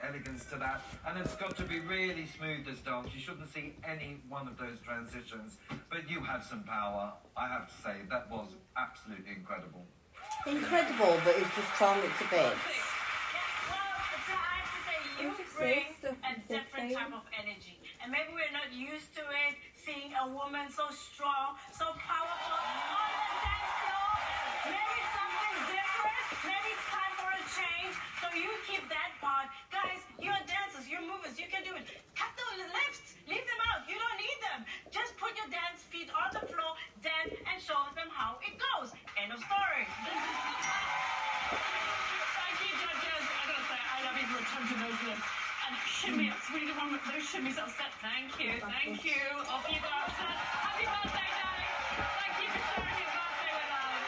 elegance to that, and it's got to be really smooth, this dance. You shouldn't see any one of those transitions, but you had some power. I have to say, that was absolutely incredible. Incredible, but it's just torn it to bits. You bring a different type of energy, and maybe we're not used to it, seeing a woman so strong, so powerful on the dance floor. Maybe it's something different, maybe it's time for a change, so you keep that part. Guys, you're dancers, you're movers, you can do it. Cut the lifts, leave them out, you don't need them. Just put your dance feet on the floor, dance, and show them how it goes. End of story. Thank you, judges. I gotta say, I love you for attempting those lips. And shimmy ups. We need one with those shimmies upset. Thank you. Thank you. Off you go. Happy birthday, darling. Thank you for sharing your birthday with us.